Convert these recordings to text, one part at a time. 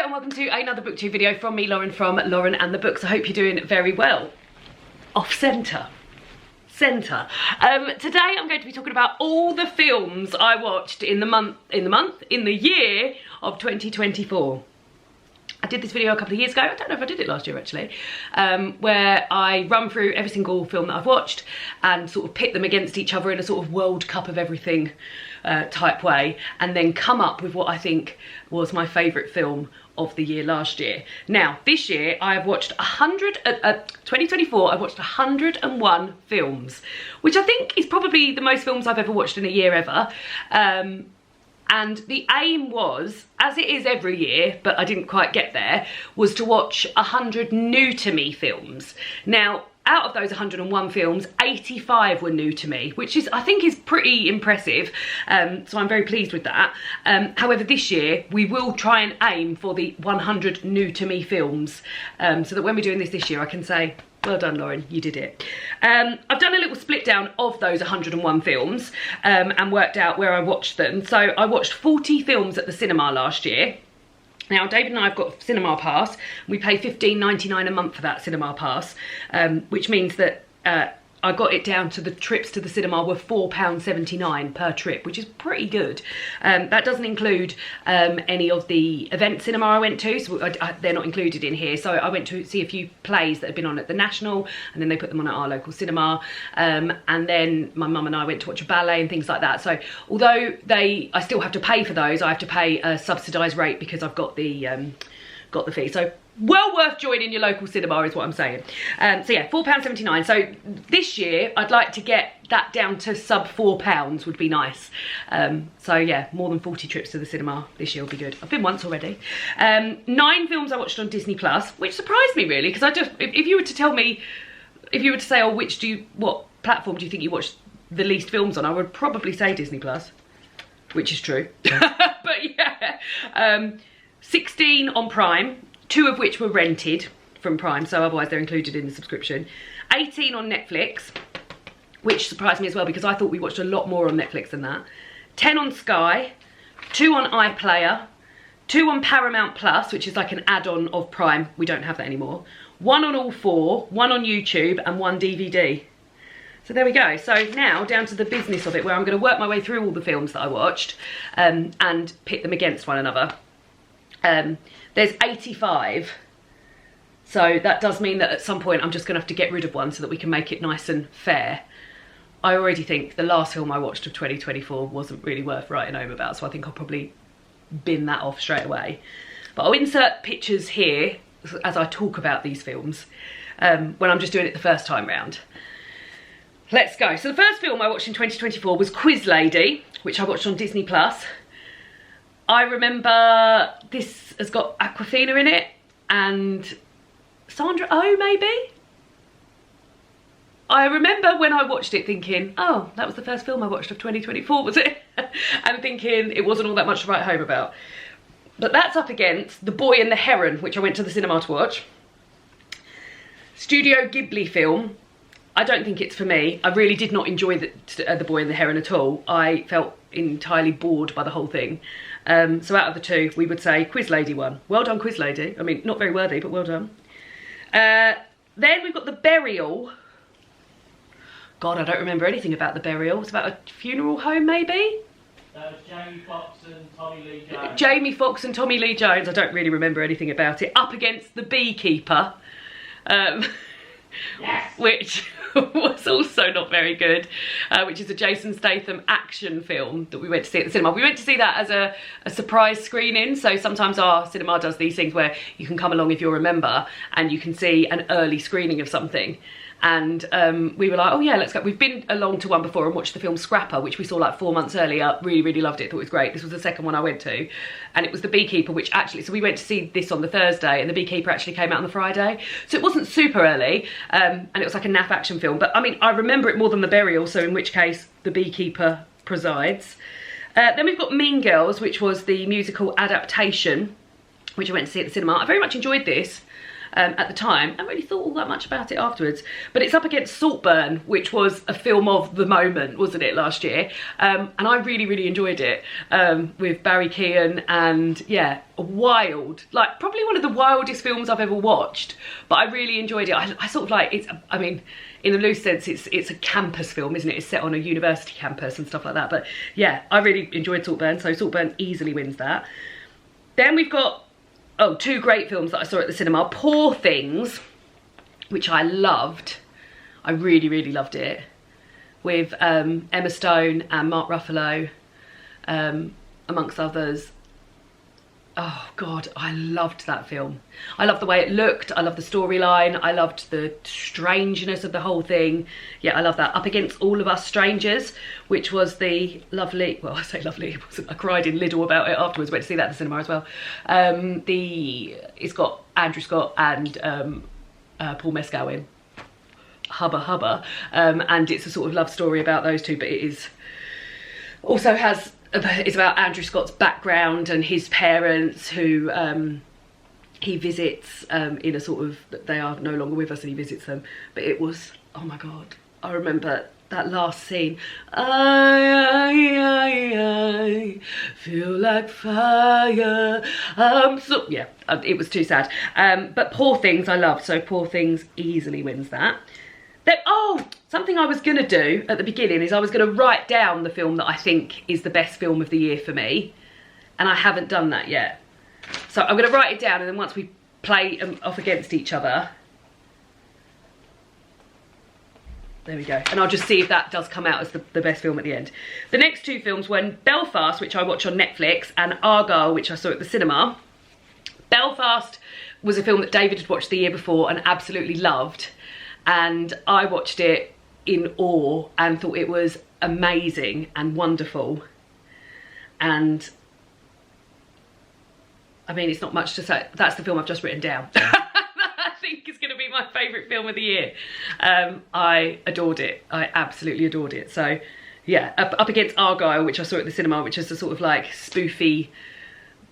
Hello and welcome to another booktube video from me, Lauren, from Lauren and the Books. I hope you're doing very well. Off centre. Today I'm going to be talking about all the films I watched in the year of 2024. I did this video a couple of years ago, I don't know if I did it last year actually, where I run through every single film that I've watched and sort of pit them against each other in a sort of World Cup of everything type way, and then come up with what I think was my favourite film of the year last year. Now, this year I have watched 2024, I've watched 101 films, which I think is probably the most films I've ever watched in a year ever. And the aim was, as it is every year, but I didn't quite get there, was to watch 100 new to me films. Now, out of those 101 films, 85 were new to me, which is, I think, is pretty impressive. So I'm very pleased with that. However, this year we will try and aim for the 100 new to me films, so that when we're doing this year, I can say, well done, Lauren, you did it. I've done a little split down of those 101 films and worked out where I watched them. So I watched 40 films at the cinema last year. Now, David and I have got a cinema pass. We pay $15.99 a month for that cinema pass, which means that I got it down to the trips to the cinema were £4.79 per trip, which is pretty good. That doesn't include any of the event cinema I went to, so they're not included in here. So I went to see a few plays that had been on at the National, and then they put them on at our local cinema. And then my mum and I went to watch a ballet and things like that. So although I still have to pay for those, I have to pay a subsidised rate because I've got the fee. So well worth joining your local cinema is what I'm saying. So yeah, £4.79. So this year I'd like to get that down to sub £4 would be nice. So yeah, more than 40 trips to the cinema this year will be good. I've been once already. 9 films I watched on Disney Plus, which surprised me really, because if you were to tell me, if you were to say, oh, what platform do you think you watched the least films on, I would probably say Disney Plus, which is true. But yeah, 16 on Prime, 2 of which were rented from Prime, so otherwise they're included in the subscription. 18 on Netflix, which surprised me as well because I thought we watched a lot more on Netflix than that. 10 on Sky, 2 on iPlayer, 2 on Paramount Plus, which is like an add-on of Prime. We don't have that anymore. 1 on All 4, 1 on YouTube, and 1 DVD. So there we go. So now down to the business of it, where I'm going to work my way through all the films that I watched and pit them against one another. There's 85, so that does mean that at some point I'm just going to have to get rid of one so that we can make it nice and fair. I already think the last film I watched of 2024 wasn't really worth writing home about, so I think I'll probably bin that off straight away. But I'll insert pictures here as I talk about these films when I'm just doing it the first time round. Let's go. So the first film I watched in 2024 was Quiz Lady, which I watched on Disney Plus. I remember this has got Awkwafina in it and Sandra Oh, maybe? I remember when I watched it thinking, oh, that was the first film I watched of 2024, was it? And thinking it wasn't all that much to write home about. But that's up against The Boy and the Heron, which I went to the cinema to watch. Studio Ghibli film. I don't think it's for me. I really did not enjoy The Boy and the Heron at all. I felt entirely bored by the whole thing. So out of the 2, we would say Quiz Lady won. Well done, Quiz Lady. I mean, not very worthy, but well done. Then we've got The Burial. God, I don't remember anything about The Burial. It's about a funeral home, maybe? That was Jamie Foxx and Tommy Lee Jones. Jamie Foxx and Tommy Lee Jones. I don't really remember anything about it. Up against The Beekeeper. Yes. Which was also not very good, which is a Jason Statham action film that we went to see at the cinema. We went to see that as a surprise screening, so sometimes our cinema does these things where you can come along if you're a member and you can see an early screening of something. And we were like, oh yeah, let's go. We've been along to one before and watched the film Scrapper, which we saw like 4 months earlier. Really, really loved it, thought it was great. This was the second one I went to. And it was The Beekeeper, which actually, so we went to see this on the Thursday and The Beekeeper actually came out on the Friday. So it wasn't super early, and it was like a naff action film. But I mean, I remember it more than The Burial, so in which case The Beekeeper presides. Then we've got Mean Girls, which was the musical adaptation, which I went to see at the cinema. I very much enjoyed this. at the time. I really thought all that much about it afterwards. But it's up against Saltburn, which was a film of the moment, wasn't it, last year? And I really, really enjoyed it, with Barry Keoghan, and yeah, wild, like probably one of the wildest films I've ever watched, but I really enjoyed it. I sort of like, it's, I mean, in a loose sense, it's a campus film, isn't it? It's set on a university campus and stuff like that. But yeah, I really enjoyed Saltburn, so Saltburn easily wins that. Then we've got, oh, two great films that I saw at the cinema. Poor Things, which I loved. I really, really loved it. With Emma Stone and Mark Ruffalo, amongst others. Oh God, I loved that film. I loved the way it looked, I loved the storyline, I loved the strangeness of the whole thing. Yeah, I love that. Up Against All of Us Strangers, which was the lovely, well, I say lovely, it wasn't, I cried in Lidl about it afterwards, went to see that at the cinema as well. It's got Andrew Scott and Paul Mescal in. Hubba hubba. And it's a sort of love story about those two, but it is also has, it's about Andrew Scott's background and his parents, who he visits in a sort of, they are no longer with us and he visits them. But it was, oh my God, I remember that last scene. I feel like fire. So yeah, it was too sad. But Poor Things I loved, so Poor Things easily wins that. Then, oh, something I was going to do at the beginning is I was going to write down the film that I think is the best film of the year for me. And I haven't done that yet. So I'm going to write it down, and then once we play off against each other. There we go. And I'll just see if that does come out as the best film at the end. The next two films were Belfast, which I watched on Netflix, and Argyle, which I saw at the cinema. Belfast was a film that David had watched the year before and absolutely loved. And I watched it in awe and thought it was amazing and wonderful. And I mean, it's not much to say. That's the film I've just written down. I think it's going to be my favourite film of the year. I adored it. I absolutely adored it. So yeah, up against Argyle, which I saw at the cinema, which is a sort of like spoofy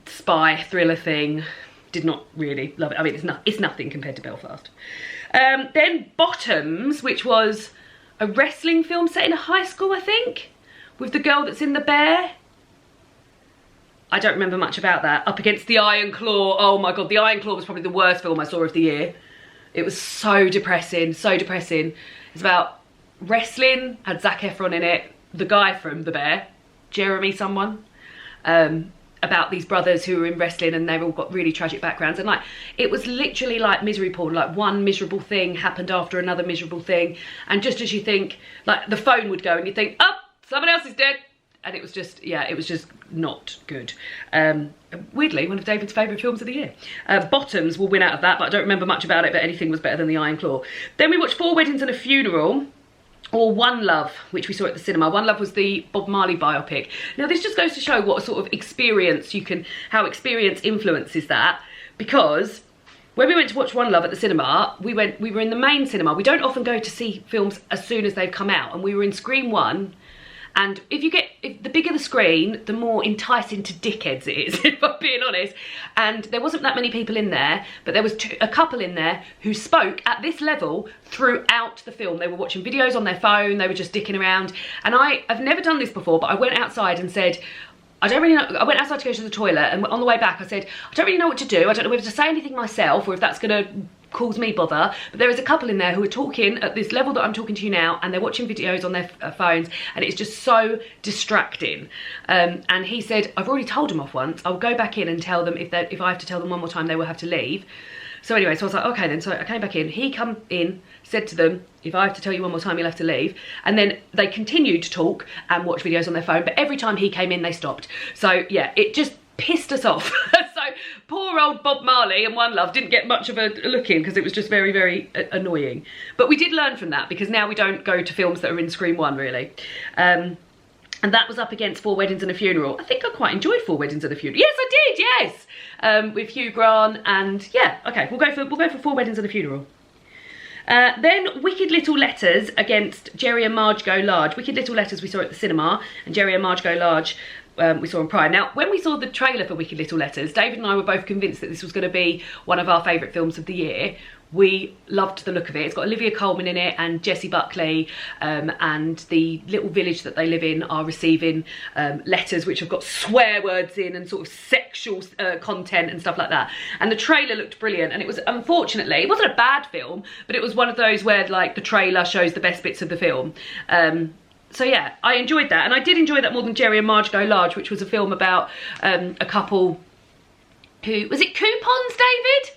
spy thriller thing. Did not really love it. I mean, it's nothing compared to Belfast. Then Bottoms, which was a wrestling film set in a high school, I think, with the girl that's in The Bear. I don't remember much about that. Up against The Iron Claw. Oh my God, The Iron Claw was probably the worst film I saw of the year. It was so depressing, so depressing. It's about wrestling, had Zac Efron in it, the guy from The Bear, Jeremy someone. About these brothers who were in wrestling, and they've all got really tragic backgrounds, and like it was literally like misery porn. Like one miserable thing happened after another miserable thing, and just as you think, like the phone would go and you think, oh, someone else is dead, and it was just, yeah, it was just not good. Weirdly, one of David's favourite films of the year. Bottoms will win out of that, but I don't remember much about it, but anything was better than The Iron Claw. Then we watched 4 Weddings and a Funeral, or One Love, which we saw at the cinema. One Love was the Bob Marley biopic. Now this just goes to show what a sort of experience you can, how experience influences that, because when we went to watch One Love at the cinema, we were in the main cinema. We don't often go to see films as soon as they've come out, and we were in Screen 1. And if the bigger the screen, the more enticing to dickheads it is, if I'm being honest. And there wasn't that many people in there, but there was a couple in there who spoke at this level throughout the film. They were watching videos on their phone, they were just dicking around. And I've never done this before, but I went outside and said, I don't really know. I went outside to go to the toilet, and on the way back I said, I don't really know what to do. I don't know whether to say anything myself or if that's going to cause me bother. But there is a couple in there who are talking at this level that I'm talking to you now, and they're watching videos on their phones, and it's just so distracting. And he said, I've already told them off once. I'll go back in and tell them if I have to tell them one more time, they will have to leave. So anyway, so I was like, okay then. So I came back in. He come in, said to them, if I have to tell you one more time, you'll have to leave. And then they continued to talk and watch videos on their phone, but every time he came in, they stopped. So yeah, it just pissed us off. So poor old Bob Marley and One Love didn't get much of a look in, because it was just very, very annoying. But we did learn from that, because now we don't go to films that are in Screen 1, really. And that was up against 4 Weddings and a Funeral. I think I quite enjoyed 4 Weddings and a Funeral. Yes, I did, yes! With Hugh Grant, and yeah, okay, we'll go for 4 Weddings and a Funeral. Then Wicked Little Letters against Jerry and Marge Go Large. Wicked Little Letters we saw at the cinema, and Jerry and Marge Go Large we saw on Prime. Now, when we saw the trailer for Wicked Little Letters, David and I were both convinced that this was going to be one of our favourite films of the year. We loved the look of it. It's got Olivia Colman in it and Jessie Buckley, and the little village that they live in are receiving letters which have got swear words in and sort of sexual content and stuff like that. And the trailer looked brilliant, and it was, unfortunately, it wasn't a bad film, but it was one of those where like the trailer shows the best bits of the film. So yeah, I enjoyed that, and I did enjoy that more than Jerry and Marge Go Large, which was a film about a couple who, was it coupons, David?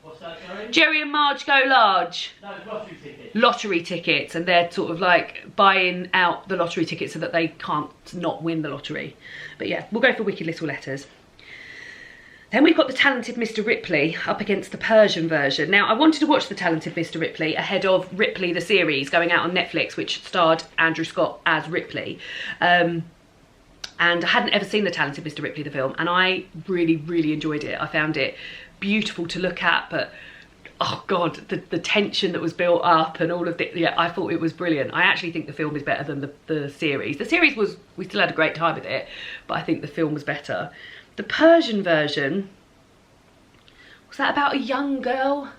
What's that, sorry? Jerry and Marge Go Large. No, lottery tickets. Lottery tickets, and they're sort of like buying out the lottery tickets so that they can't not win the lottery. But yeah, we'll go for Wicked Little Letters. Then we've got The Talented Mr. Ripley up against the Persian version. Now, I wanted to watch The Talented Mr. Ripley ahead of Ripley the series going out on Netflix, which starred Andrew Scott as Ripley. And I hadn't ever seen The Talented Mr. Ripley, the film, and I really, really enjoyed it. I found it beautiful to look at, but oh god, the tension that was built up and all of the, yeah, I thought it was brilliant. I actually think the film is better than the series. The series was, we still had a great time with it, but I think the film was better. The Persian version, was that about a young girl?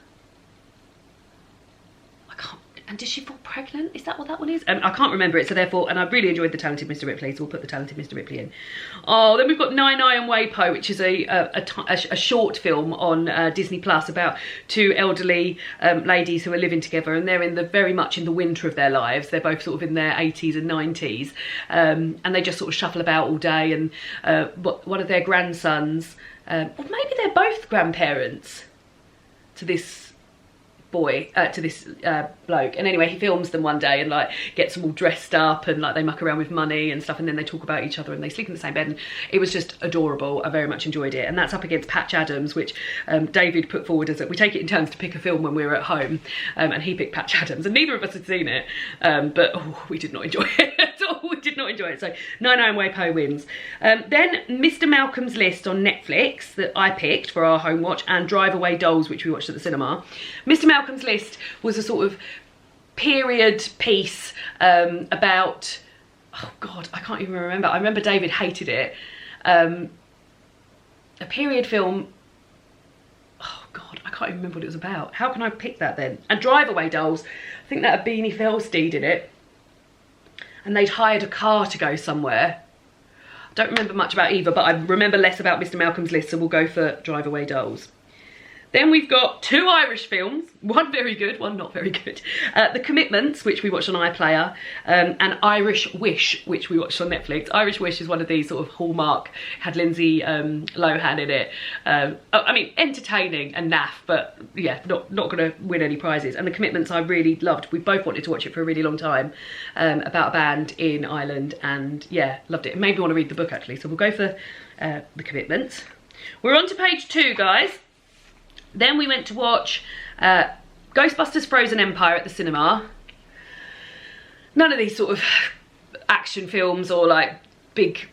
I can't, and did she fall pregnant? Is that what that one is? I can't remember it, so therefore, and I really enjoyed The Talented Mr. Ripley, so we'll put The Talented Mr. Ripley in. Oh, then we've got Nine and Waypo, which is a short film on Disney Plus about two elderly ladies who are living together, and they're in the very much in the winter of their lives. They're both sort of in their 80s and 90s, and they just sort of shuffle about all day, and one of their grandsons, or maybe they're both grandparents to this boy, to this bloke, and anyway he films them one day and like gets them all dressed up and like they muck around with money and stuff, and then they talk about each other and they sleep in the same bed, and it was just adorable. I very much enjoyed it, and that's up against Patch Adams, which David put forward as we take it in turns to pick a film when we were at home, and he picked Patch Adams, and neither of us had seen it, but oh, we did not enjoy it at all. We did not enjoy it. So Nine Waypo wins. Then Mr. Malcolm's List on Netflix that I picked for our home watch, and Drive Away Dolls, which we watched at the cinema. Mr. Malcolm's List was a sort of period piece about, oh god, I can't even remember. I remember David hated it. A period film, oh god, I can't even remember what it was about. How can I pick that then? And Drive Away Dolls, I think that had Beanie Feldstein in it, and they'd hired a car to go somewhere. I don't remember much about either, but I remember less about Mr. Malcolm's List, so we'll go for Drive Away Dolls. Then we've got two Irish films, one very good, one not very good. The Commitments, which we watched on iPlayer, and Irish Wish, which we watched on Netflix. Irish Wish is one of these sort of Hallmark, had Lindsay Lohan in it. I mean, entertaining and naff, but yeah, not gonna win any prizes. And The Commitments I really loved. We both wanted to watch it for a really long time, about a band in Ireland, and yeah, loved it. It made me want to read the book actually, so we'll go for The Commitments. We're on to page 2, guys. Then we went to watch Ghostbusters Frozen Empire at the cinema. None of these sort of action films or like big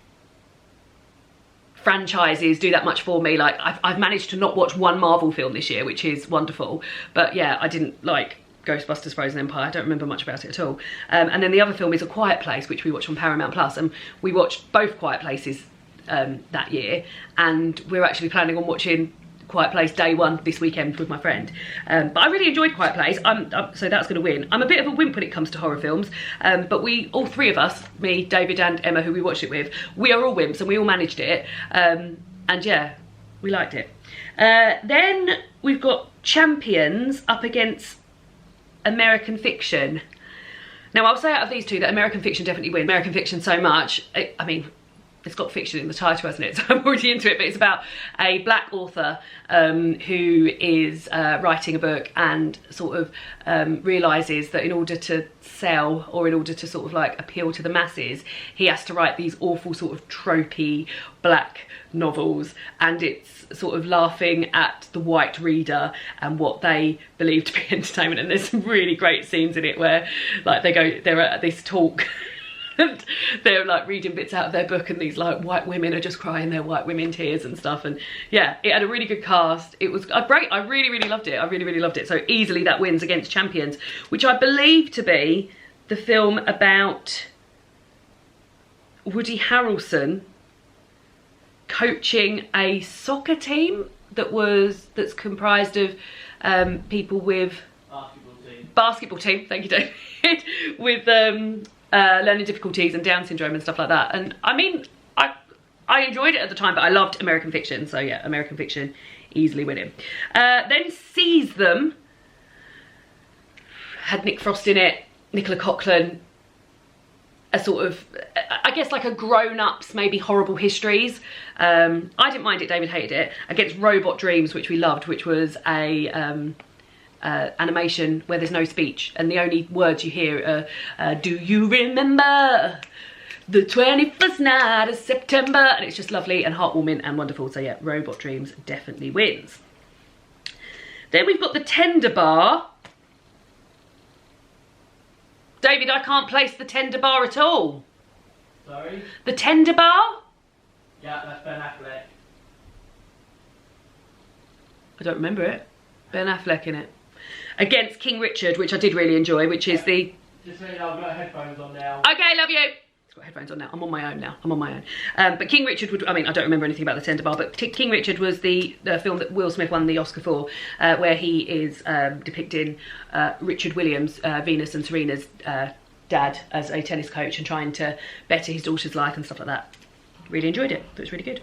franchises do that much for me. Like I've managed to not watch one Marvel film this year, which is wonderful. But yeah, I didn't like Ghostbusters Frozen Empire. I don't remember much about it at all. And then the other film is A Quiet Place, which we watched on Paramount Plus, and we watched both Quiet Places that year, and we're actually planning on watching Quiet Place day 1 this weekend with my friend, but I really enjoyed Quiet Place, so that's going to win. I'm a bit of a wimp when it comes to horror films, but we, all three of us, me, David and Emma, who we watched it with, we are all wimps and we all managed it, and yeah, we liked it. Then we've got Champions up against American Fiction. Now I'll say out of these two that American Fiction definitely wins. American Fiction so much, I mean, it's got fiction in the title, hasn't it? So I'm already into it, but it's about a black author who is writing a book and sort of realises that in order to sell, or in order to sort of like appeal to the masses, he has to write these awful sort of tropey black novels, and it's sort of laughing at the white reader and what they believe to be entertainment. And there's some really great scenes in it where like they're at this talk and they're like reading bits out of their book, and these like white women are just crying their white women tears and stuff. And yeah, it had a really good cast. It was great. I really loved it. I really loved it. So easily that wins against Champions, which I believe to be the film about Woody Harrelson coaching a soccer team that's comprised of people with basketball team, thank you David, with learning difficulties and Down syndrome and stuff like that. And I mean, I enjoyed it at the time, but I loved American Fiction, so yeah, American Fiction easily winning. Then Seize Them had Nick Frost in it, Nicola Coughlan, a sort of, I guess like a grown-ups, maybe horrible histories. I didn't mind it, David hated it. Against Robot Dreams, which we loved, which was a animation where there's no speech and the only words you hear are do you remember the 21st night of September, and it's just lovely and heartwarming and wonderful. So yeah, Robot Dreams definitely wins. Then we've got The Tender Bar. David, I can't place The Tender Bar at all. Sorry? The Tender Bar? Yeah, that's Ben Affleck. I don't remember it. Ben Affleck in it. Against King Richard, which I did really enjoy, which is the... Just so you know, I've got headphones on now. Okay, love you. He's got headphones on now. I'm on my own now. I'm on my own. But King Richard would... I mean, I don't remember anything about The Tender Bar, but King Richard was the film that Will Smith won the Oscar for, where he is depicting Richard Williams, Venus and Serena's dad, as a tennis coach and trying to better his daughter's life and stuff like that. Really enjoyed it. It was really good.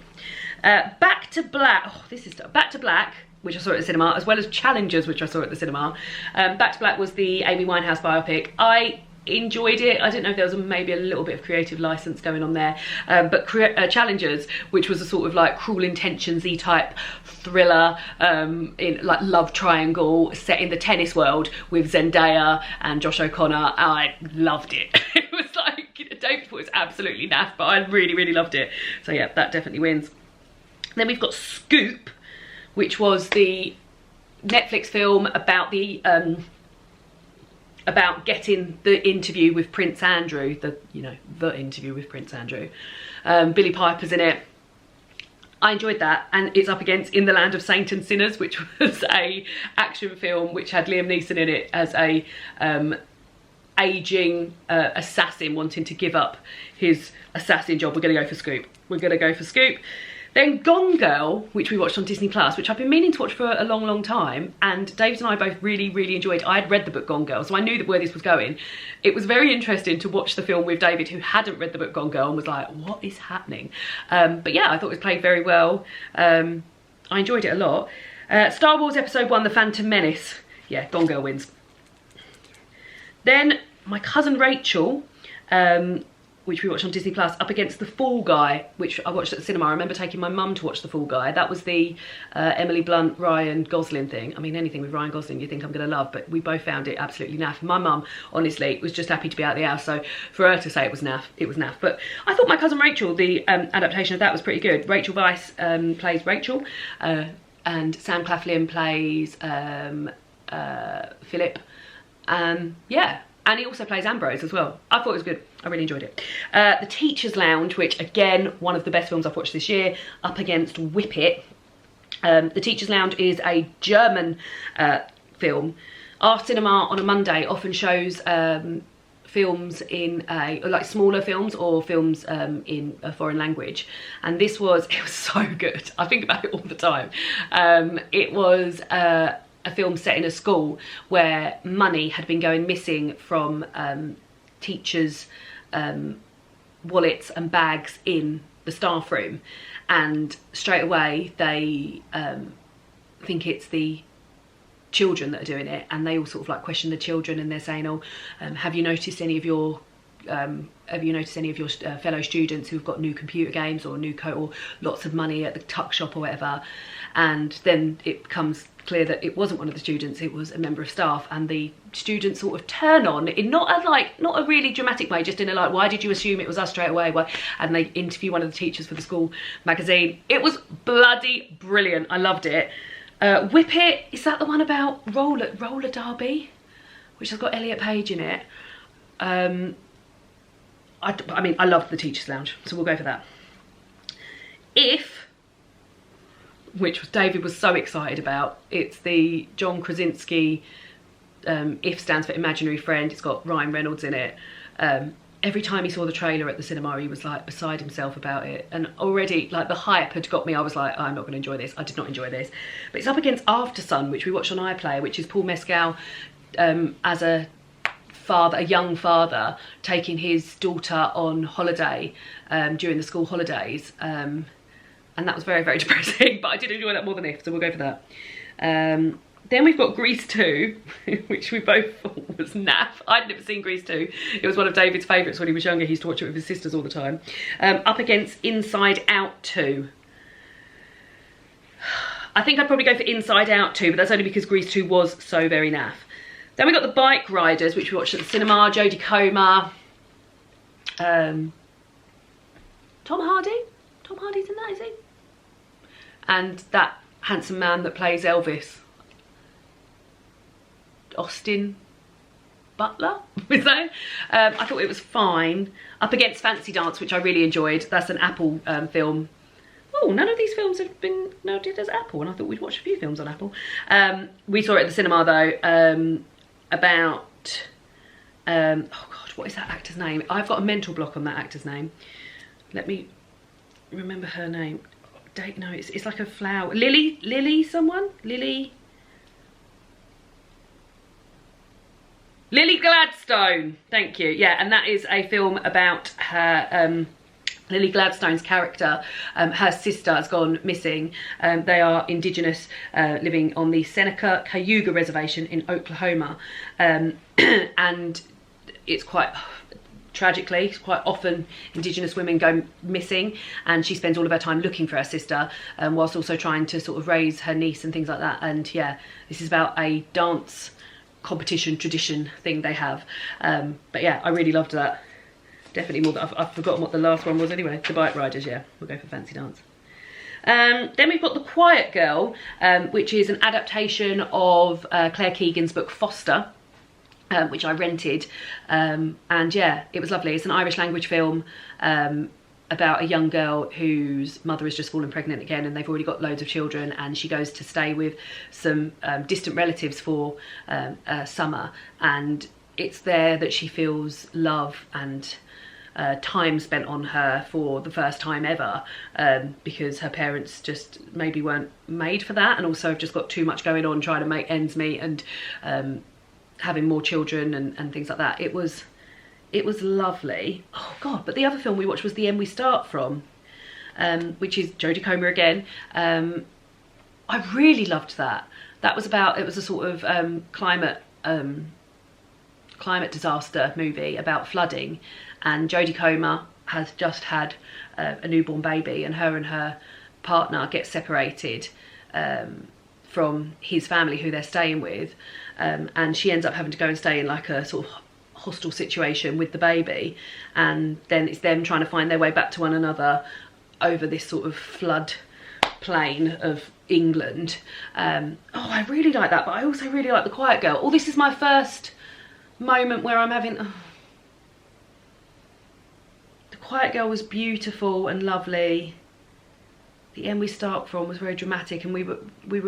Back to Black. Oh, this is... Back to Black, which I saw at the cinema, as well as Challengers, which I saw at the cinema. Back to Black was the Amy Winehouse biopic. I enjoyed it. I didn't know if there was maybe a little bit of creative license going on there, but Challengers, which was a sort of like Cruel Intentions-y type thriller, in like love triangle set in the tennis world with Zendaya and Josh O'Connor. I loved it. It was like, David was absolutely naff, but I really, really loved it. So yeah, that definitely wins. Then we've got Scoop, which was the Netflix film about the about getting the interview with Prince Andrew, the interview with Prince Andrew. Billie Piper's in it. I enjoyed that, and it's up against In the Land of Saint and Sinners, which was a action film which had Liam Neeson in it as a aging assassin wanting to give up his assassin job. We're gonna go for Scoop. We're gonna go for Scoop. Then Gone Girl, which we watched on Disney Plus, which I've been meaning to watch for a long, long time, and David and I both really, really enjoyed. I had read the book Gone Girl, so I knew where this was going. It was very interesting to watch the film with David, who hadn't read the book Gone Girl, and was like, what is happening? But yeah, I thought it was played very well. I enjoyed it a lot. Star Wars Episode 1, The Phantom Menace. Yeah, Gone Girl wins. Then My Cousin Rachel, which we watched on Disney Plus, up against The Fall Guy, which I watched at the cinema. I remember taking my mum to watch The Fall Guy. That was the Emily Blunt, Ryan Gosling thing. I mean, anything with Ryan Gosling you think I'm going to love, but we both found it absolutely naff. My mum, honestly, was just happy to be out of the house, so for her to say it was naff, it was naff. But I thought My Cousin Rachel, the adaptation of that, was pretty good. Rachel Weisz plays Rachel, and Sam Claflin plays Philip. Yeah. And he also plays Ambrose as well. I thought it was good. I really enjoyed it. The Teacher's Lounge, which again, one of the best films I've watched this year, up against Whip It. The Teacher's Lounge is a German film. Our cinema on a Monday often shows films in like smaller films or films in a foreign language, and it was so good. I think about it all the time. It was a film set in a school where money had been going missing from teachers' wallets and bags in the staff room, and straight away they think it's the children that are doing it, and they all sort of like question the children, and they're saying, oh, have you noticed any of your fellow students who've got new computer games or new coat or lots of money at the tuck shop or whatever? And then it becomes clear that it wasn't one of the students, it was a member of staff, and the students sort of turn on in not a really dramatic way, just in a like, why did you assume it was us straight away? Why? And they interview one of the teachers for the school magazine. It was bloody brilliant. I loved it. Whip It, is that the one about roller derby, which has got Elliot Page in it? I mean, I loved The Teacher's Lounge, so we'll go for that. If, which David was so excited about, it's the John Krasinski, If stands for Imaginary Friend. It's got Ryan Reynolds in it. every time he saw the trailer at the cinema, he was like beside himself about it. And already, like, the hype had got me. I was like, oh, I'm not going to enjoy this. I did not enjoy this. But it's up against After Sun, which we watched on iPlayer, which is Paul Mescal as a young father, taking his daughter on holiday during the school holidays. And that was very, very depressing. But I did enjoy that more than If, so we'll go for that. Then we've got Grease 2, which we both thought was naff. I'd never seen Grease 2. It was one of David's favourites when he was younger. He used to watch it with his sisters all the time. Up against Inside Out 2. I think I'd probably go for Inside Out 2, but that's only because Grease 2 was so very naff. Then we got The Bike Riders, which we watched at the cinema. Jodie Comer. Tom Hardy? Tom Hardy's in that, is he? And that handsome man that plays Elvis. Austin Butler, was that? I thought it was fine. Up against Fancy Dance, which I really enjoyed. That's an Apple film. Oh, none of these films have been noted as Apple, and I thought we'd watch a few films on Apple. We saw it at the cinema though, about, oh God, what is that actor's name? I've got a mental block on that actor's name. Let me remember her name. No, it's like a flower. Lily someone? Lily Gladstone, thank you. Yeah, and that is a film about her, Lily Gladstone's character. Her sister has gone missing. They are Indigenous, living on the Seneca Cayuga Reservation in Oklahoma. And it's quite, tragically, quite often Indigenous women go missing, and she spends all of her time looking for her sister, whilst also trying to sort of raise her niece and things like that. And yeah, this is about a dance competition tradition thing they have, but yeah, I really loved that. Definitely more than I've forgotten what the last one was anyway. The Bike Riders. Yeah, we'll go for Fancy Dance. Then we've got The Quiet Girl, which is an adaptation of Claire Keegan's book Foster, which I rented, and yeah, it was lovely. It's an Irish language film about a young girl whose mother has just fallen pregnant again, and they've already got loads of children, and she goes to stay with some distant relatives for summer, and it's there that she feels love and time spent on her for the first time ever, because her parents just maybe weren't made for that, and also have just got too much going on trying to make ends meet and having more children and things like that. It was lovely. Oh God, but the other film we watched was The End We Start From, which is Jodie Comer again. I really loved that. That was about, it was a sort of climate disaster movie about flooding, and Jodie Comer has just had a newborn baby, and her partner get separated from his family who they're staying with, and she ends up having to go and stay in like a sort of hostile situation with the baby, and then it's them trying to find their way back to one another over this sort of flood plain of England. Oh, I really like that, but I also really like The Quiet Girl. Oh, this is my first moment where I'm having... Oh. The Quiet Girl was beautiful and lovely. The End We Start From was very dramatic, and we were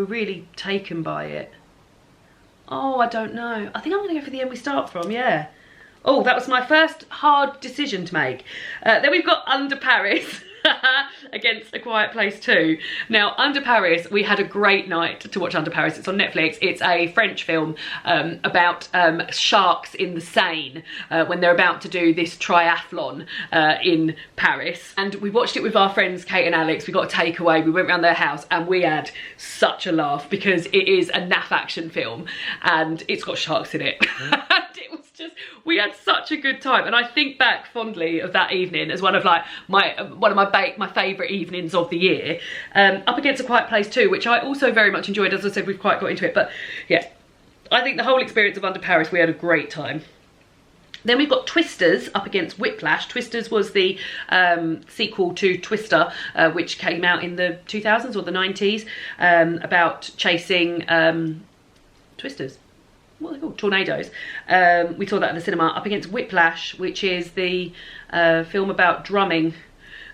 really taken by it. Oh, I don't know. I think I'm going to go for The End We Start From, yeah. Oh, that was my first hard decision to make. Then we've got Under Paris against A Quiet Place 2. Now, Under Paris, we had a great night to watch Under Paris. It's on Netflix. It's a French film about sharks in the Seine when they're about to do this triathlon in Paris. And we watched it with our friends Kate and Alex. We got a takeaway. We went round their house and we had such a laugh because it is a naff action film and it's got sharks in it. And it was just, we had such a good time, and I think back fondly of that evening as one of like my favourite evenings of the year. Up against A Quiet Place 2, which I also very much enjoyed. As I said, we've quite got into it, but yeah, I think the whole experience of Under Paris, we had a great time. Then we've got Twisters up against Whiplash. Twisters was the sequel to Twister, which came out in the 2000s or the 90s, about chasing twisters. What are they called? Tornadoes. We saw that at the cinema. Up against Whiplash, which is the film about drumming.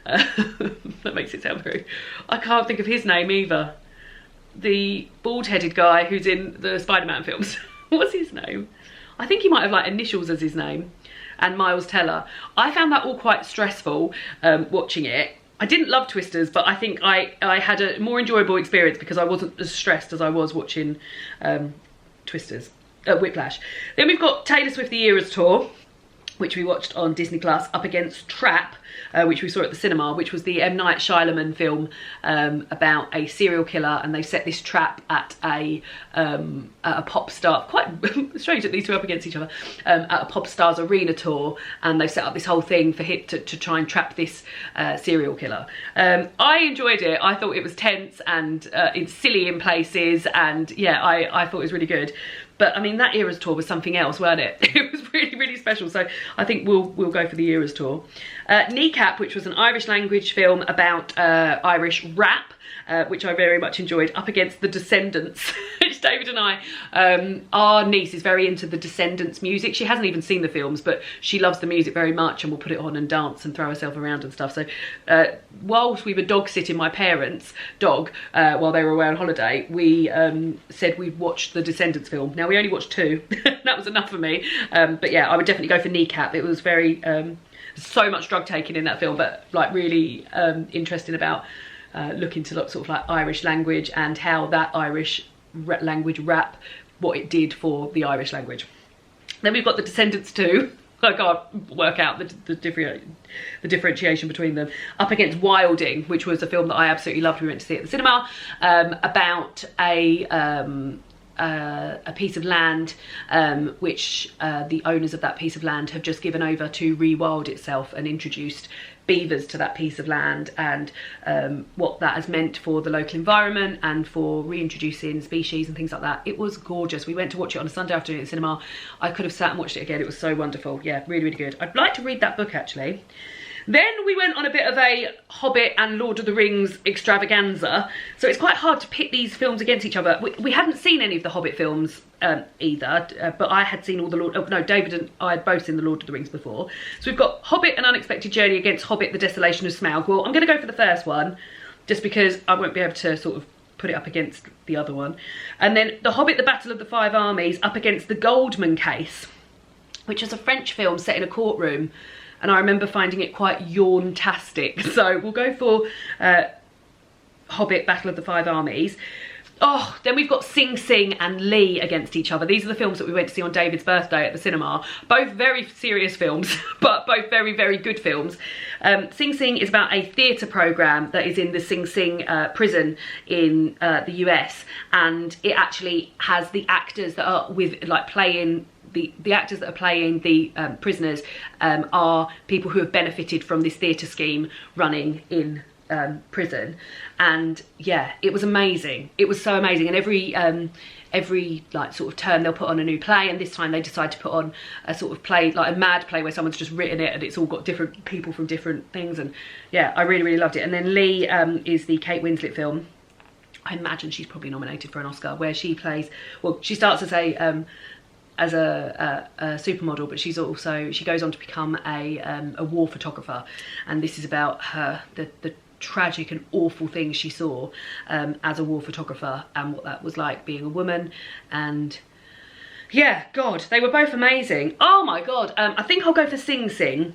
That makes it sound very... I can't think of his name either. The bald-headed guy who's in the Spider-Man films. What's his name? I think he might have like initials as his name. and Miles Teller. I found that all quite stressful watching it. I didn't love Twisters, but I think I had a more enjoyable experience because I wasn't as stressed as I was watching Twisters, Whiplash. Then we've got Taylor Swift The Eras Tour, which we watched on Disney Plus, up against Trap, which we saw at the cinema, which was the M. Night Shyamalan film about a serial killer, and they set this trap at a pop star. Quite strange that these two are up against each other, at a pop star's arena tour, and they set up this whole thing for him to try and trap this serial killer. I enjoyed it. I thought it was tense and it's silly in places, and yeah, I thought it was really good. But I mean, that Eras Tour was something else, weren't it? It was really, really special. So I think we'll go for the Eras Tour. Kneecap, which was an Irish language film about Irish rap, which I very much enjoyed, up against The Descendants, which David and I, our niece is very into The Descendants music. She hasn't even seen the films, but she loves the music very much and will put it on and dance and throw herself around and stuff. So whilst we were dog sitting my parents' dog while they were away on holiday, we said we'd watch The Descendants film. Now, we only watched 2. That was enough for me. But yeah, I would definitely go for Kneecap. It was very, so much drug taking in that film, but like really interesting about looking to sort of like Irish language and how that Irish language rap, what it did for the Irish language. Then we've got The Descendants 2. I can't work out the differentiation between them. Up against Wilding, which was a film that I absolutely loved. We went to see it at the cinema, about a piece of land which the owners of that piece of land have just given over to rewild itself, and introduced beavers to that piece of land, and what that has meant for the local environment and for reintroducing species and things like that. It was gorgeous. We went to watch it on a Sunday afternoon at the cinema. I could have sat and watched it again. It was so wonderful. Yeah, really, really good. I'd like to read that book actually. Then we went on a bit of a Hobbit and Lord of the Rings extravaganza. So it's quite hard to pit these films against each other. We hadn't seen any of the Hobbit films either, but I had seen all the David and I had both seen the Lord of the Rings before. So we've got Hobbit: An Unexpected Journey against Hobbit: The Desolation of Smaug. Well, I'm going to go for the first one, just because I won't be able to sort of put it up against the other one. And then The Hobbit: The Battle of the Five Armies up against The Goldman Case, which was a French film set in a courtroom. And I remember finding it quite yawn-tastic. So we'll go for Hobbit: Battle of the Five Armies. Oh, then we've got Sing Sing and Lee against each other. These are the films that we went to see on David's birthday at the cinema. Both very serious films, but both very, very good films. Sing Sing is about a theatre programme that is in the Sing Sing prison in the US. And it actually has the actors that are playing... The actors that are playing the prisoners are people who have benefited from this theatre scheme running in prison. And yeah, it was amazing. It was so amazing. And every like sort of term they'll put on a new play, and this time they decide to put on a sort of play, like a mad play where someone's just written it and it's all got different people from different things. And yeah, I really, really loved it. And then Lee is the Kate Winslet film. I imagine she's probably nominated for an Oscar, where she plays, well, she starts as a supermodel, but she goes on to become a war photographer, and this is about her, the tragic and awful things she saw as a war photographer, and what that was like being a woman. And yeah, God, they were both amazing. Oh my God, I think I'll go for Sing Sing.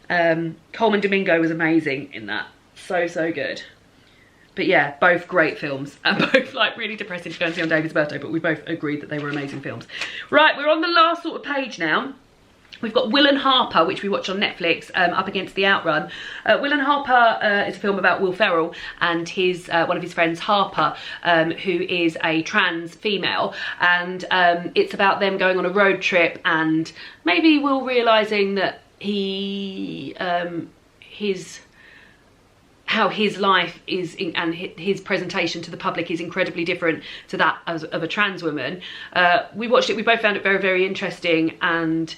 Coleman Domingo was amazing in that, so good. But yeah, both great films, and both like really depressing to go and see on David's birthday, but we both agreed that they were amazing films. Right, we're on the last sort of page now. We've got Will and Harper, which we watched on Netflix, up against The Outrun. Will and Harper is a film about Will Ferrell and his one of his friends, Harper, who is a trans female. And it's about them going on a road trip, and maybe Will realising that how his life is and his presentation to the public is incredibly different to that of a trans woman. We watched it, we both found it very, very interesting and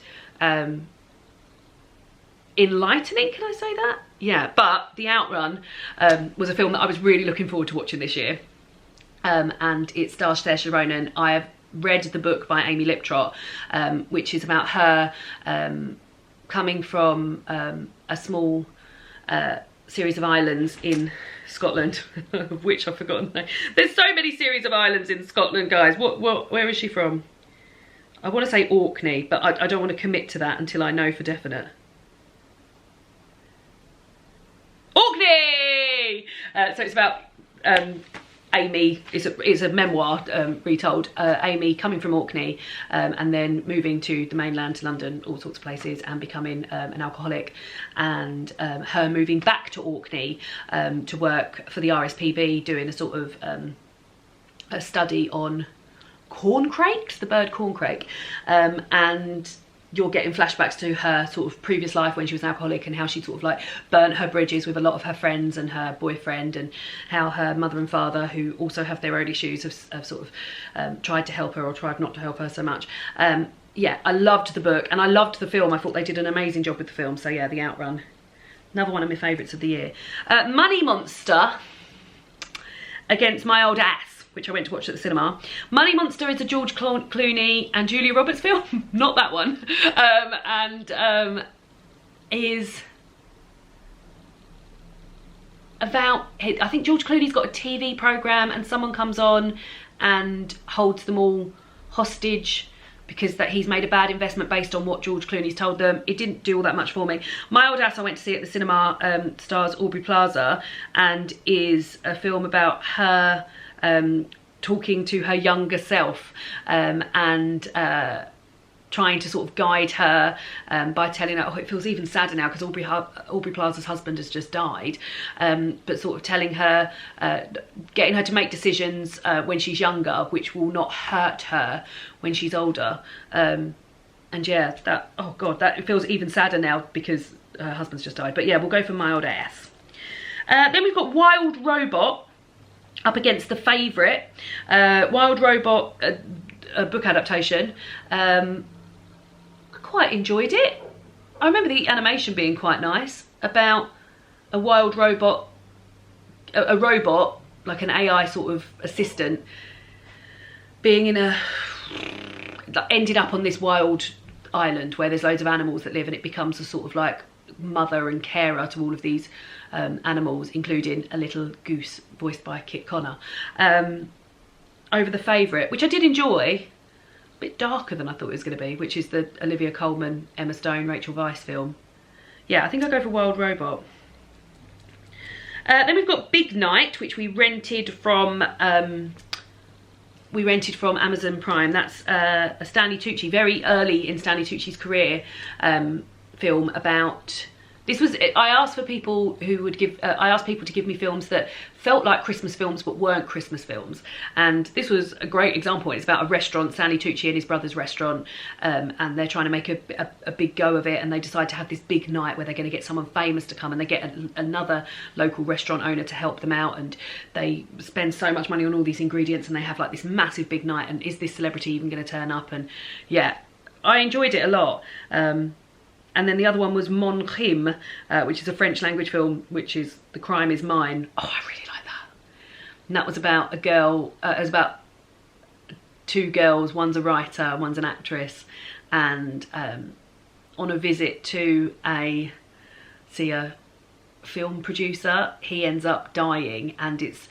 enlightening, can I say that? Yeah, but The Outrun was a film that I was really looking forward to watching this year. And it stars Saoirse Ronan. I have read the book by Amy Liptrot, which is about her coming from a small series of islands in Scotland, of which I've forgotten the name. There's so many series of islands in Scotland, guys. Where is she from? I want to say Orkney, but I don't want to commit to that until I know for definite. Orkney! So it's about Amy, it's a memoir retold. Amy coming from Orkney and then moving to the mainland, to London, all sorts of places, and becoming an alcoholic, and her moving back to Orkney to work for the RSPB, doing a sort of a study on corncrakes, the bird corncrake, and you're getting flashbacks to her sort of previous life when she was an alcoholic, and how she sort of like burnt her bridges with a lot of her friends and her boyfriend, and how her mother and father, who also have their own issues, have sort of tried to help her or tried not to help her so much. Yeah, I loved the book and I loved the film. I thought they did an amazing job with the film. So yeah, The Outrun, another one of my favourites of the year. Money Monster against My Old Ass, which I went to watch at the cinema. Money Monster is a George Clooney and Julia Roberts film, not that one, is about, I think George Clooney's got a TV programme and someone comes on and holds them all hostage because that he's made a bad investment based on what George Clooney's told them. It didn't do all that much for me. My Old Ass I went to see at the cinema, stars Aubrey Plaza, and is a film about her talking to her younger self and trying to sort of guide her by telling her, oh, it feels even sadder now because Aubrey Plaza's husband has just died, but sort of telling her, getting her to make decisions when she's younger, which will not hurt her when she's older. And yeah, that, oh God, that feels even sadder now because her husband's just died. But yeah, we'll go for My Old Ass. Then we've got Wild Robot up against The Favourite. Wild Robot, a book adaptation. I quite enjoyed it. I remember the animation being quite nice, about a wild robot, a robot, like an AI sort of assistant, being in a, ended up on this wild island where there's loads of animals that live, and it becomes a sort of like mother and carer to all of these animals, including a little goose voiced by Kit Connor. Over The Favourite, which I did enjoy, a bit darker than I thought it was going to be, which is the Olivia Colman, Emma Stone, Rachel Weisz film. Yeah, I think I'll go for Wild Robot. Then we've got Big Night, which we rented from Amazon Prime. That's a Stanley Tucci, very early in Stanley Tucci's career, film about, this was, I asked for people who would give, I asked people to give me films that felt like Christmas films but weren't Christmas films, and this was a great example. It's about a restaurant, Stanley Tucci and his brother's restaurant, and they're trying to make a big go of it, and they decide to have this big night where they're going to get someone famous to come, and they get another local restaurant owner to help them out, and they spend so much money on all these ingredients, and they have like this massive big night, and is this celebrity even going to turn up? And yeah, I enjoyed it a lot. And then the other one was Mon Crime, which is a French language film, which is The Crime Is Mine. Oh, I really like that. And that was about a girl, it was about two girls, one's a writer, one's an actress, and on a visit to a film producer, he ends up dying, and it's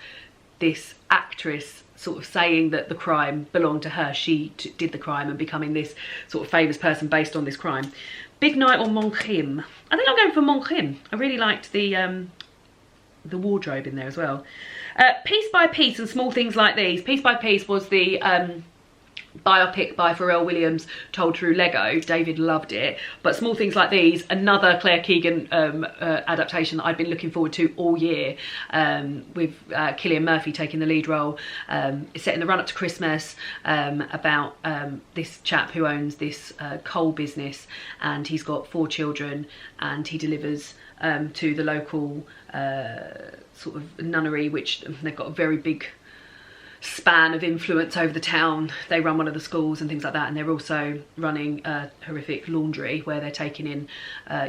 this actress sort of saying that the crime belonged to her. She did the crime, and becoming this sort of famous person based on this crime. Big Night or Mon Crime? I think I'm going for Mon Crime. I really liked the wardrobe in there as well. Piece by Piece and Small Things Like These. Piece by Piece was the biopic by Pharrell Williams told through Lego. David loved it. But Small Things Like These, another Claire Keegan adaptation that I'd been looking forward to all year, with Cillian Murphy taking the lead role. It's set in the run up to Christmas, about this chap who owns this coal business, and he's got 4 children, and he delivers to the local sort of nunnery, which they've got a very big span of influence over the town. They run one of the schools and things like that, and they're also running a horrific laundry where they're taking in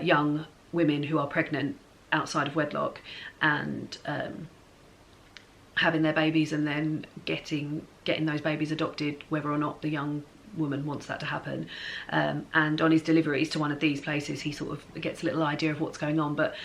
young women who are pregnant outside of wedlock, and having their babies, and then getting those babies adopted, whether or not the young woman wants that to happen. And on his deliveries to one of these places, he sort of gets a little idea of what's going on. But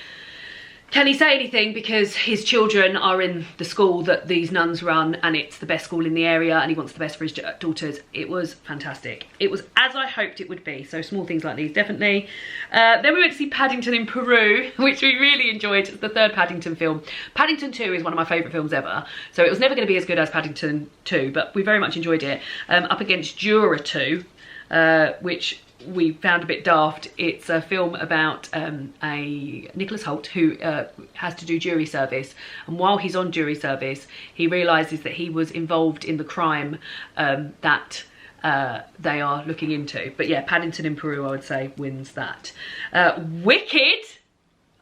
Can he say anything because his children are in the school that these nuns run and it's the best school in the area and he wants the best for his daughters. It was fantastic. It was as I hoped it would be. So small things like these, definitely. Then we went to see Paddington in Peru, which we really enjoyed. It's the third Paddington film. Paddington 2 is one of my favourite films ever. So it was never going to be as good as Paddington 2, but we very much enjoyed it. Up against Juror 2, which we found a bit daft. It's a film about a Nicholas Hoult who has to do jury service, and while he's on jury service he realises that he was involved in the crime that they are looking into. But yeah, Paddington in Peru I would say wins that. Wicked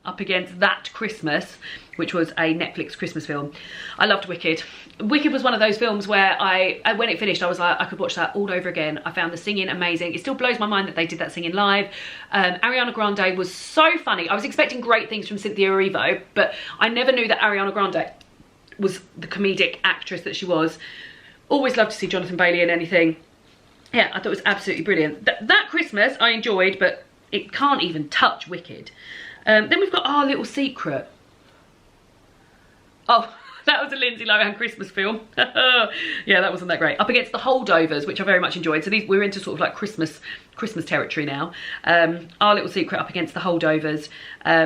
up against That Christmas, which was a Netflix Christmas film. I loved Wicked. Wicked was one of those films where when it finished, I was like, I could watch that all over again. I found the singing amazing. It still blows my mind that they did that singing live. Ariana Grande was so funny. I was expecting great things from Cynthia Erivo, but I never knew that Ariana Grande was the comedic actress that she was. Always loved to see Jonathan Bailey in anything. Yeah, I thought it was absolutely brilliant. That Christmas I enjoyed, but it can't even touch Wicked. Then we've got Our Little Secret. Oh, that was a Lindsay Lohan Christmas film. Yeah, that wasn't that great. Up against The Holdovers, which I very much enjoyed. So we're into sort of like Christmas territory now. Our Little Secret up against The Holdovers. I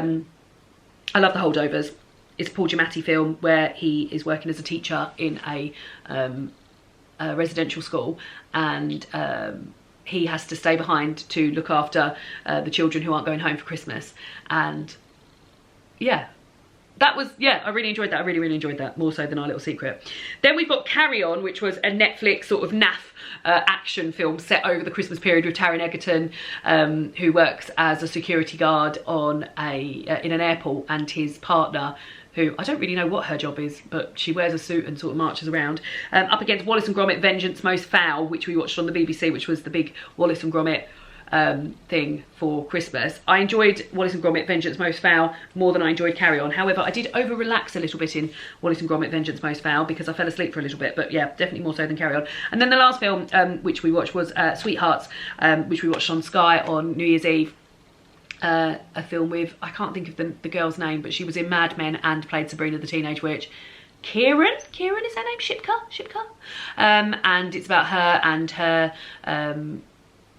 love The Holdovers. It's a Paul Giamatti film where he is working as a teacher in a residential school, and he has to stay behind to look after the children who aren't going home for Christmas. And yeah, that was, yeah, I really enjoyed that. I really enjoyed that, more so than Our Little Secret. Then we've got Carry On, which was a Netflix sort of naff action film set over the Christmas period with Taron Egerton, who works as a security guard on in an airport, and his partner, who I don't really know what her job is, but she wears a suit and sort of marches around. Up against Wallace and Gromit, Vengeance Most Foul, which we watched on the BBC, which was the big Wallace and Gromit thing for Christmas. I enjoyed Wallace and Gromit, Vengeance Most Foul more than I enjoyed Carry On. However, I did over-relax a little bit in Wallace and Gromit, Vengeance Most Foul because I fell asleep for a little bit, but yeah, definitely more so than Carry On. And then the last film which we watched was Sweethearts, which we watched on Sky on New Year's Eve. A film with, I can't think of the girl's name, but she was in Mad Men and played Sabrina the Teenage Witch. Kieran is her name? Shipka. And it's about her and her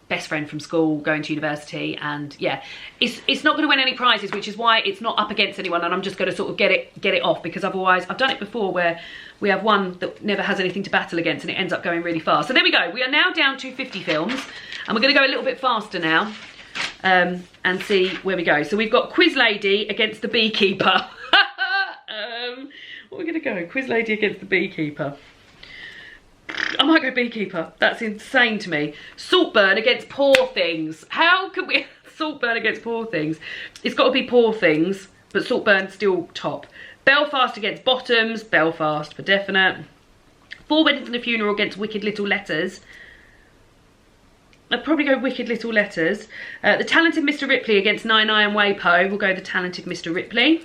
best friend from school going to university, and yeah, it's not going to win any prizes, which is why it's not up against anyone, and I'm just going to sort of get it off, because otherwise I've done it before where we have one that never has anything to battle against and it ends up going really fast. So there we go, we are now down to 50 films, and we're going to go a little bit faster now. And see where we go. So we've got Quiz Lady against the Beekeeper. What are we going to go? Quiz Lady against the Beekeeper. I might go Beekeeper. That's insane to me. Saltburn against Poor Things. How can we... Saltburn against Poor Things. It's got to be Poor Things, but Saltburn's still top. Belfast against Bottoms. Belfast for definite. Four Weddings and a Funeral against Wicked Little Letters. I'd probably go Wicked Little Letters. The Talented Mr. Ripley against Nine and Wapo. We'll go The Talented Mr. Ripley.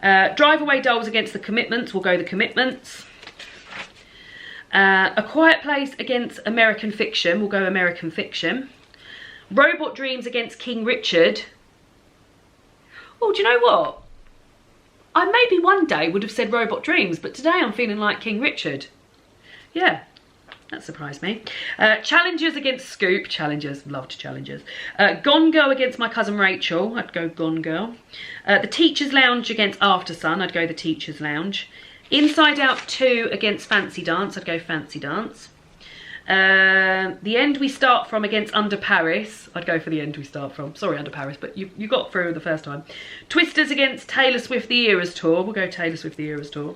Drive Away Dolls against The Commitments. We'll go The Commitments. A Quiet Place against American Fiction. We'll go American Fiction. Robot Dreams against King Richard. Oh, do you know what? I maybe one day would have said Robot Dreams, but today I'm feeling like King Richard. Yeah. That surprised me. Challengers against Scoop. Challengers, loved Challengers. Gone Girl against My Cousin Rachel. I'd go Gone Girl. The Teacher's Lounge against After Sun. I'd go The Teacher's Lounge. Inside Out 2 against Fancy Dance. I'd go Fancy Dance. The End We Start From against Under Paris. I'd go for The End We Start From. Sorry, Under Paris, but you got through the first time. Twisters against Taylor Swift The Eras Tour. We'll go Taylor Swift The Eras Tour.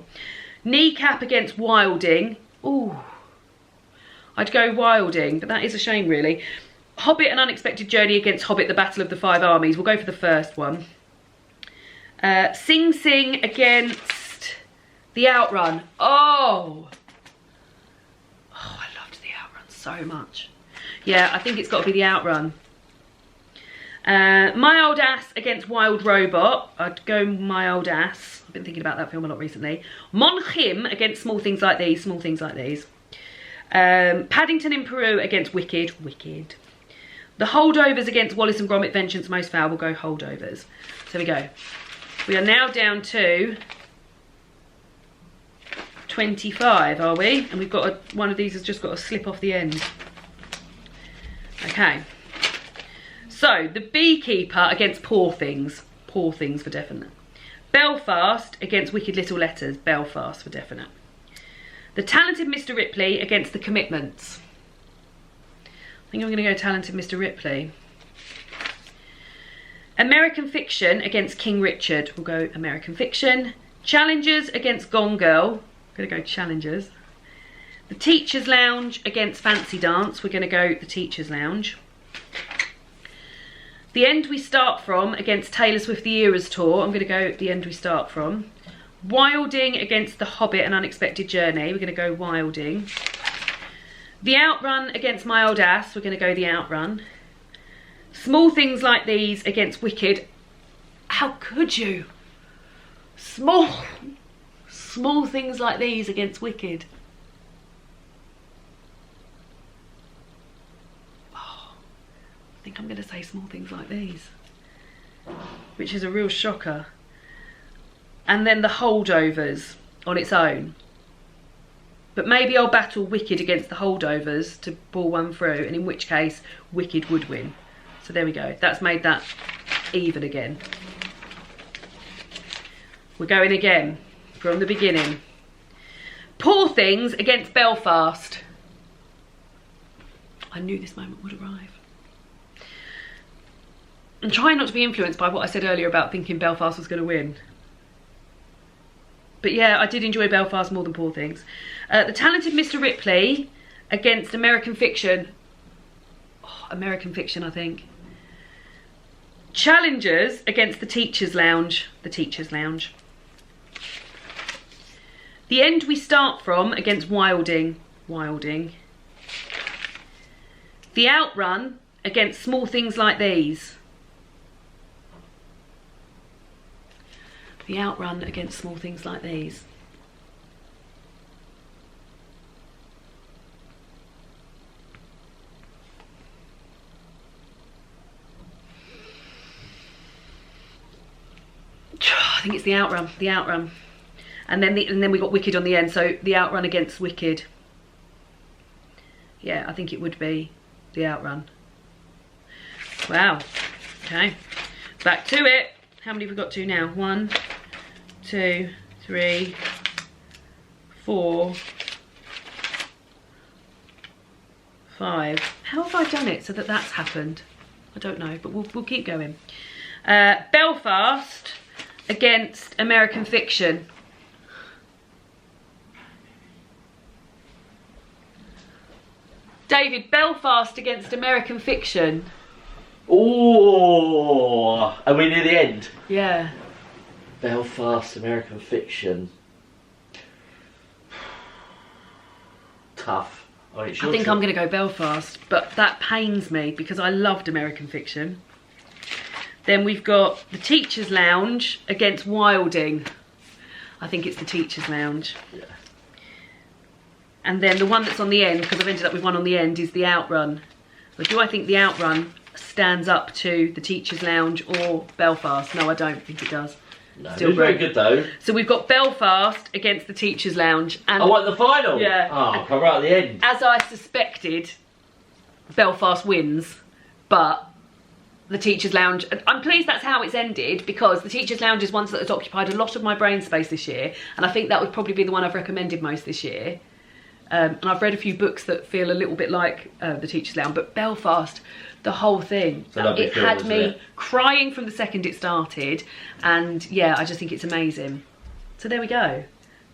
Kneecap against Wilding. Ooh. I'd go Wilding, but that is a shame really. Hobbit An Unexpected Journey against Hobbit The Battle of the Five Armies. We'll go for the first one. Sing Sing against The Outrun. Oh, I loved The Outrun so much. Yeah, I think it's got to be The Outrun. My Old Ass against Wild Robot. I'd go My Old Ass. I've been thinking about that film a lot recently. Mon Chim against Small Things Like These. Small Things Like These. Paddington in Peru against Wicked. The Holdovers against Wallace and Gromit, Vengeance Most Foul. We'll go Holdovers. So there we go. We are now down to 25, are we? And we've got one of these has just got to slip off the end. Okay. So, The Beekeeper against Poor Things. Poor Things for definite. Belfast against Wicked Little Letters. Belfast for definite. The Talented Mr. Ripley against The Commitments. I think I'm going to go Talented Mr. Ripley. American Fiction against King Richard. We'll go American Fiction. Challengers against Gone Girl. We're going to go Challengers. The Teacher's Lounge against Fancy Dance. We're going to go The Teacher's Lounge. The End We Start From against Taylor Swift The Eras Tour. I'm going to go The End We Start From. Wilding against The Hobbit An Unexpected Journey. We're going to go Wilding. The Outrun against My Old Ass. We're going to go The Outrun. Small Things Like These against Wicked. How could you? Small Things Like These against Wicked. I think I'm going to say Small Things Like These, which is a real shocker. And then The Holdovers on its own. But maybe I'll battle Wicked against The Holdovers to pull one through, and in which case Wicked would win. So there we go. That's made that even again. We're going again from the beginning. Poor Things against Belfast. I knew this moment would arrive. I'm trying not to be influenced by what I said earlier about thinking Belfast was going to win. But yeah, I did enjoy Belfast more than Poor Things. The Talented Mr. Ripley against American Fiction. Oh, American Fiction, I think. Challengers against The Teacher's Lounge. The Teacher's Lounge. The End We Start From against Wilding. Wilding. The Outrun against Small Things Like These. The Outrun against Small Things Like These. I think it's The Outrun. The Outrun. And then we got Wicked on the end, so The Outrun against Wicked. Yeah, I think it would be The Outrun. Wow. Okay. Back to it. How many have we got to now? 1, 2, 3, 4, 5. How have I done it so that that's happened? I don't know, but we'll keep going. Belfast against American Fiction. David, Belfast against American Fiction. Oh, are we near the end? Yeah. Belfast, American Fiction. Tough. Oh, I think I'm going to go Belfast, but that pains me because I loved American Fiction. Then we've got The Teacher's Lounge against Wilding. I think it's The Teacher's Lounge. Yeah. And then the one that's on the end, because I've ended up with one on the end, is The Outrun. But do I think The Outrun stands up to The Teacher's Lounge or Belfast? No, I don't think it does. No, still very good though. So we've got Belfast against The Teacher's Lounge. And I want the final. Yeah. Oh, come right at the end. As I suspected, Belfast wins, but The Teacher's Lounge, I'm pleased that's how it's ended, because The Teacher's Lounge is one that has occupied a lot of my brain space this year, and I think that would probably be the one I've recommended most this year. And I've read a few books that feel a little bit like The Teacher's Lounge, but Belfast, the whole thing, it had me crying from the second it started, and yeah, I just think it's amazing. So there we go.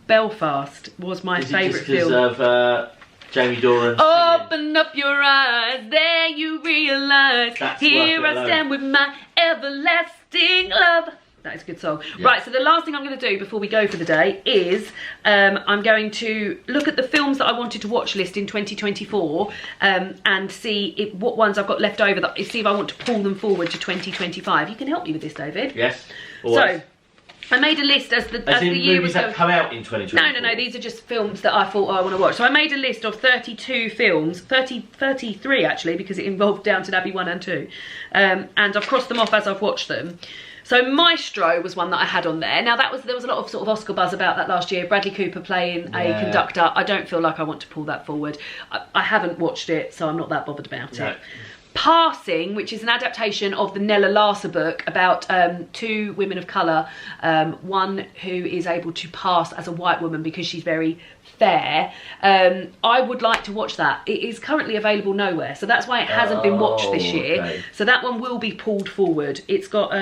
Belfast was my favourite film. Of Jamie Doran. Open up your eyes, there you realise. Here I stand with my everlasting love. That is a good song. Yeah. Right, so the last thing I'm going to do before we go for the day is I'm going to look at the films that I wanted to watch list in 2024 and see what ones I've got left over, see if I want to pull them forward to 2025. You can help me with this, David. Yes. Always. So I made a list as the year was going. That come out in 2024? No, these are just films that I thought I want to watch. So I made a list of 32 films, 33 actually, because it involved Downton Abbey 1 and 2. And I've crossed them off as I've watched them. So Maestro was one that I had on there. Now there was a lot of sort of Oscar buzz about that last year. Bradley Cooper playing a conductor. I don't feel like I want to pull that forward. I haven't watched it, so I'm not that bothered about it. Passing, which is an adaptation of the Nella Larsa book about two women of colour, one who is able to pass as a white woman because she's very fair. I would like to watch that. It is currently available nowhere, so that's why it hasn't been watched this year. Okay. So that one will be pulled forward. It's got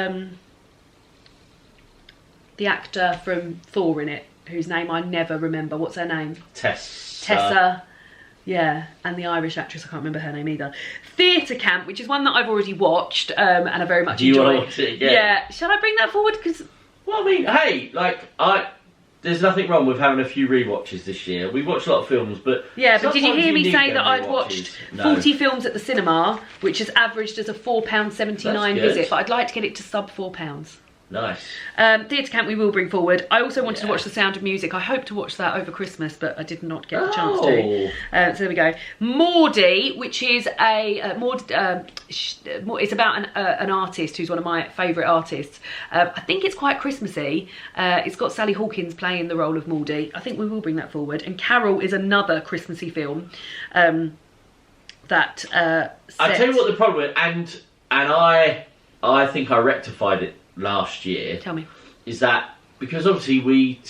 the actor from Thor in it, whose name I never remember. What's her name? Tessa. Yeah, and the Irish actress, I can't remember her name either. Theatre Camp, which is one that I've already watched and I very much enjoy. Do you want to watch it again? Yeah. Shall I bring that forward? Because well, I mean, hey, like there's nothing wrong with having a few rewatches this year. We watched a lot of films, but yeah, but did you hear me need say them that I'd rewatches. watched No. 40 films at the cinema, which has averaged as a £4.79 visit, but I'd like to get it to sub £4. Nice. Theatre Camp we will bring forward. I also wanted to watch The Sound of Music. I hope to watch that over Christmas, but I did not get the chance to. So there we go. Maudie, which is it's about an artist who's one of my favourite artists. I think it's quite Christmassy. It's got Sally Hawkins playing the role of Maudie. I think we will bring that forward. And Carol is another Christmassy film that I'll tell you what the problem is, and I think I rectified it last year. Tell me. Is that because obviously we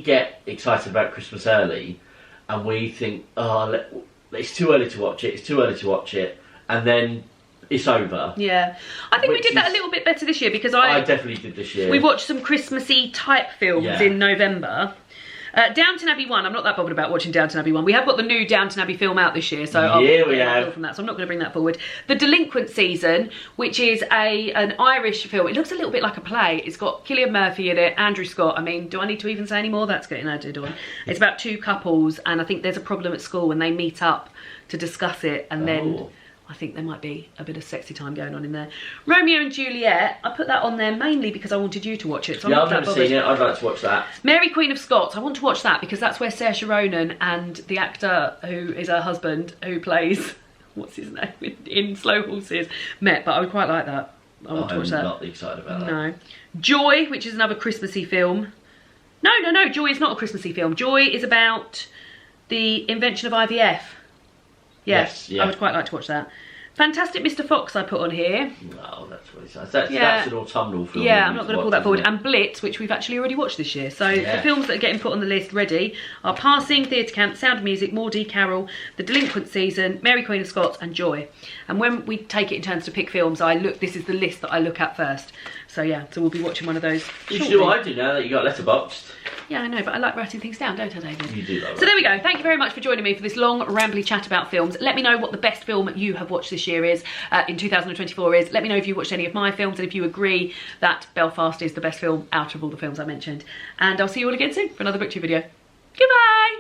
get excited about Christmas early and we think, oh, it's too early to watch it, and then it's over. Yeah, I think we did that a little bit better this year because I definitely did this year. We watched some Christmassy type films in November. Downton Abbey 1, I'm not that bothered about watching Downton Abbey 1. We have got the new Downton Abbey film out this year, so I'll feel from that, so I'm not going to bring that forward. The Delinquent Season, which is an Irish film. It looks a little bit like a play. It's got Cillian Murphy in it, Andrew Scott. I mean, do I need to even say any more? That's getting added on. It's about two couples, and I think there's a problem at school, and they meet up to discuss it, and then I think there might be a bit of sexy time going on in there. Romeo and Juliet, I put that on there mainly because I wanted you to watch it. So I've never seen it. I'd like to watch that. Mary Queen of Scots, I want to watch that because that's where Saoirse Ronan and the actor who is her husband, who plays, what's his name, in Slow Horses, met. But I would quite like that. I want to watch that. I'm not excited about that. No. Joy, which is another Christmassy film. No, Joy is not a Christmassy film. Joy is about the invention of IVF. Yes, I would quite like to watch that. Fantastic Mr. Fox I put on here. No, that's what it says. That's an autumnal film. Yeah, I'm not going to pull that forward. And Blitz, which we've actually already watched this year. So the films that are getting put on the list ready are Passing, Theatre Camp, Sound of Music, Maudie, Carol, The Delinquent Season, Mary Queen of Scots and Joy. And when we take it in turns to pick films, this is the list that I look at first. So yeah, so we'll be watching one of those. You should do what I do now that you got Letterboxd. Yeah, I know, but I like writing things down, don't I, David? You do like So there we go. Thank you very much for joining me for this long, rambly chat about films. Let me know what the best film you have watched this year is, in 2024 is. Let me know if you watched any of my films and if you agree that Belfast is the best film out of all the films I mentioned. And I'll see you all again soon for another BookTube video. Goodbye!